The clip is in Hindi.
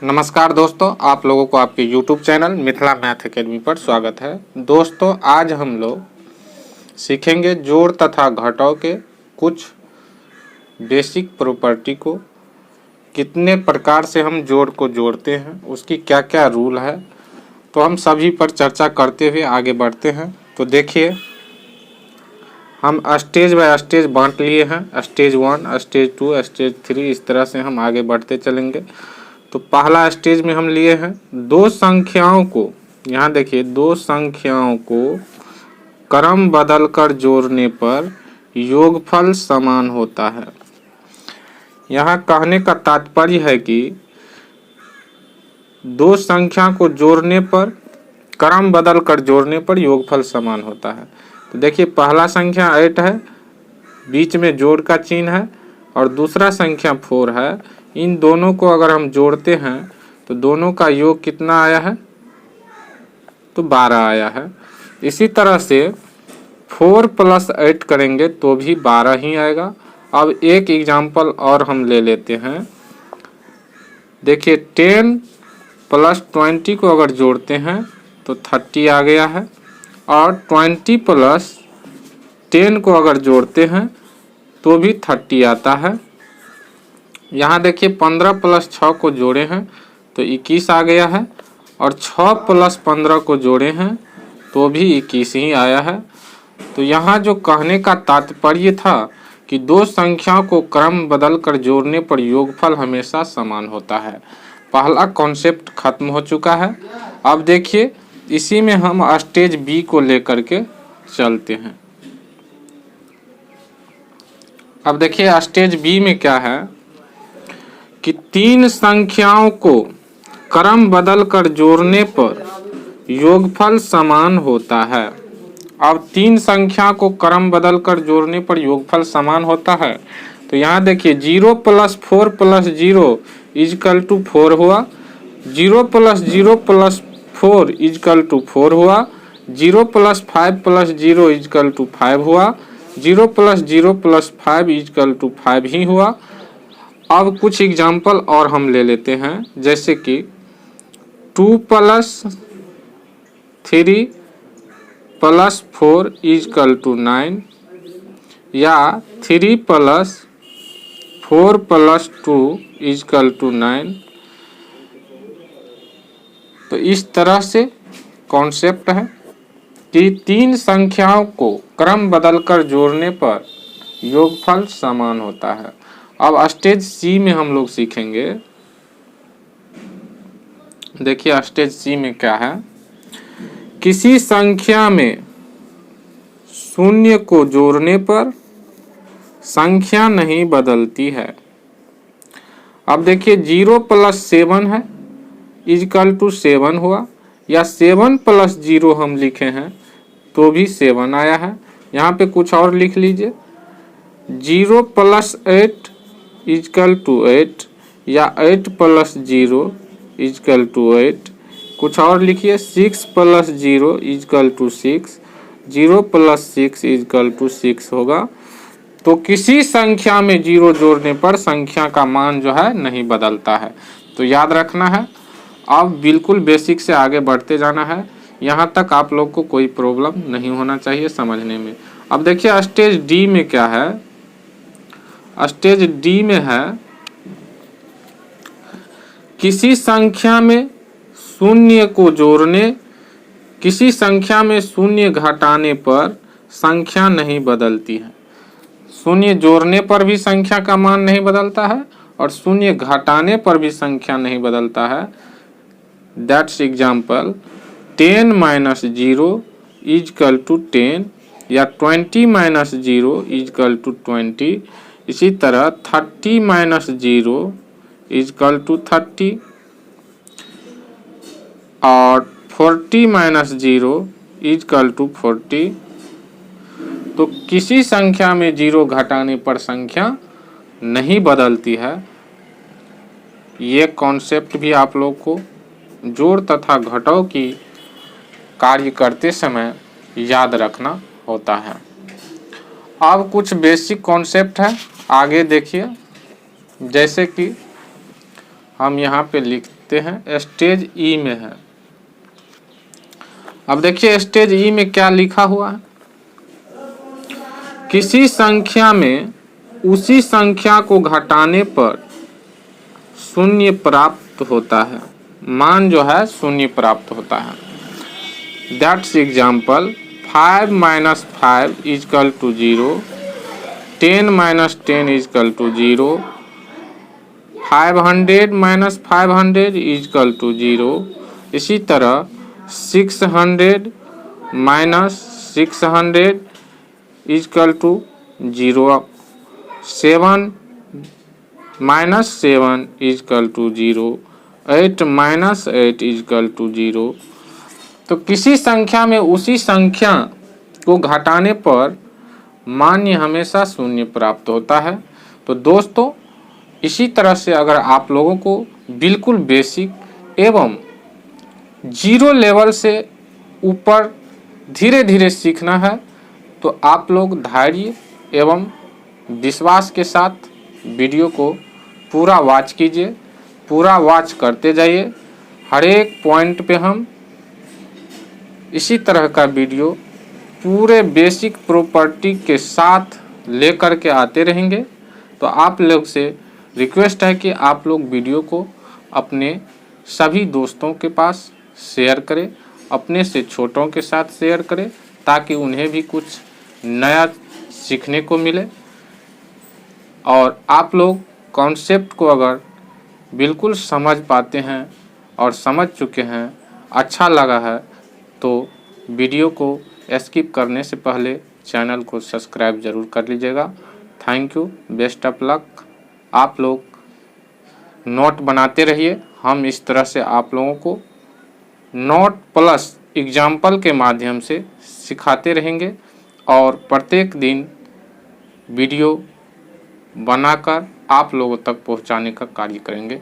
नमस्कार दोस्तों, आप लोगों को आपके YouTube channel Mithila math academy पर स्वागत है। दोस्तों, आज हम लोग सीखेंगे जोड़ तथा घटाव के कुछ बेसिक प्रॉपर्टी को, कितने प्रकार से हम जोड़ को जोड़ते हैं, उसकी क्या क्या रूल है, तो हम सभी पर चर्चा करते हुए आगे बढ़ते हैं। तो देखिए, हम स्टेज बाय स्टेज बांट लिए हैं। स्टेज 1, स्टेज 2, स्टेज 3, इस तरह से हम आगे बढ़ते चलेंगे। तो पहला स्टेज में हम लिए हैं दो संख्याओं को, यहाँ देखिए, दो संख्याओं को क्रम बदलकर जोड़ने पर योगफल समान होता है। यहाँ कहने का तात्पर्य है कि दो संख्या को जोड़ने पर, क्रम बदलकर जोड़ने पर योगफल समान होता है। तो देखिए, पहला संख्या 8 है, बीच में जोड़ का चिन्ह है, और दूसरा संख्या 4 है। इन दोनों को अगर हम जोड़ते हैं तो दोनों का योग कितना आया है? तो 12 आया है। इसी तरह से 4 + 8 करेंगे तो भी 12 ही आएगा। अब एक एग्जाम्पल और हम ले लेते हैं। देखिए, 10 + 20 को अगर जोड़ते हैं तो 30 आ गया है, और 20 + 10 को अगर जोड़ते हैं तो भी 30 आता है। यहाँ देखिए, 15 + 6 को जोड़े हैं तो 21 आ गया है, और 6 + 15 को जोड़े हैं तो भी 21 ही आया है। तो यहाँ जो कहने का तात्पर्य था कि दो संख्याओं को क्रम बदलकर जोड़ने पर योगफल हमेशा समान होता है। पहला कॉन्सेप्ट खत्म हो चुका है। अब देखिए, इसी में हम स्टेज बी को लेकर के चलते हैं। अब देखिए, स्टेज बी में क्या है कि तीन संख्याओं को क्रम बदलकर जोड़ने पर योगफल समान होता है। अब तीन संख्या को क्रम बदलकर जोड़ने पर योगफल समान होता है। तो यहाँ देखिए, 0 + 4 + 0 = 4 हुआ, 0 + 0 + 4 = 4 हुआ, 0 + 5 + 0 = 5 हुआ, 0 + 0 + 5 = 5 ही हुआ। अब कुछ एग्जाम्पल और हम ले लेते हैं, जैसे कि 2 + 3 + 4 = 9, या 3 + 4 + 2 = 9। तो इस तरह से कॉन्सेप्ट है कि तीन संख्याओं को क्रम बदलकर जोड़ने पर योगफल समान होता है। अब स्टेज सी में हम लोग सीखेंगे। देखिए, स्टेज सी में क्या है, किसी संख्या में शून्य को जोड़ने पर संख्या नहीं बदलती है। अब देखिए, 0 + 7 है = 7 हुआ, या 7 + 0 हम लिखे हैं तो भी 7 आया है। यहाँ पे कुछ और लिख लीजिए, 0 + 8 = 8, या 8 + 0 = 8। कुछ और लिखिए, 6 + 0 = 6, 0 + 6 = 6 होगा। तो किसी संख्या में 0 जोड़ने पर संख्या का मान जो है नहीं बदलता है। तो याद रखना है। अब बिल्कुल बेसिक से आगे बढ़ते जाना है। यहाँ तक आप लोग को कोई प्रॉब्लम नहीं होना चाहिए समझने में। अब देखिए, स्टेज डी में क्या है। स्टेज डी में है, किसी संख्या में शून्य को जोड़ने, किसी संख्या में शून्य घटाने पर संख्या नहीं बदलती है। शून्य जोड़ने पर भी संख्या का मान नहीं बदलता है, और शून्य घटाने पर भी संख्या नहीं बदलता है। दैट्स एग्जाम्पल 10 - 0 = 10, या 20 - 0 = 20। इसी तरह 30 - 0 = 30, और 40 - 0 = 40। तो किसी संख्या में 0 घटाने पर संख्या नहीं बदलती है। ये कॉन्सेप्ट भी आप लोग को जोड़ तथा घटाव की कार्य करते समय याद रखना होता है। अब कुछ बेसिक कॉन्सेप्ट है, आगे देखिए। जैसे कि हम यहाँ पे लिखते देखते हैं स्टेज ई में है। अब देखिए स्टेज ई में क्या लिखा हुआ है। किसी संख्या में उसी संख्या को घटाने पर शून्य प्राप्त होता है, मान जो है शून्य प्राप्त होता है। That's example 5 - 5 = 0, 10 - 10 = 0, 500 - 500 = 0। इसी तरह 600 - 600 = 0, 7 - 7 = 0, 8 - 8 = 0। तो किसी संख्या में उसी संख्या को घटाने पर मान्य हमेशा शून्य प्राप्त होता है। तो दोस्तों इसी तरह से अगर आप लोगों को बिल्कुल बेसिक एवं जीरो लेवल से ऊपर धीरे धीरे सीखना है तो आप लोग धैर्य एवं विश्वास के साथ वीडियो को पूरा वॉच कीजिए, पूरा वॉच करते जाइए। हर एक पॉइंट पे हम इसी तरह का वीडियो पूरे बेसिक प्रॉपर्टी के साथ लेकर के आते रहेंगे। तो आप लोग से रिक्वेस्ट है कि आप लोग वीडियो को अपने सभी दोस्तों के पास शेयर करें, अपने से छोटों के साथ शेयर करें ताकि उन्हें भी कुछ नया सीखने को मिले। और आप लोग कॉन्सेप्ट को अगर बिल्कुल समझ पाते हैं और समझ चुके हैं, अच्छा लगा है, तो वीडियो को स्किप करने से पहले चैनल को सब्सक्राइब ज़रूर कर लीजिएगा। Thank you, best of luck. आप लोग नोट बनाते रहिए, हम इस तरह से आप लोगों को नोट प्लस एग्जाम्पल के माध्यम से सिखाते रहेंगे और प्रत्येक दिन वीडियो बनाकर आप लोगों तक पहुंचाने का कार्य करेंगे।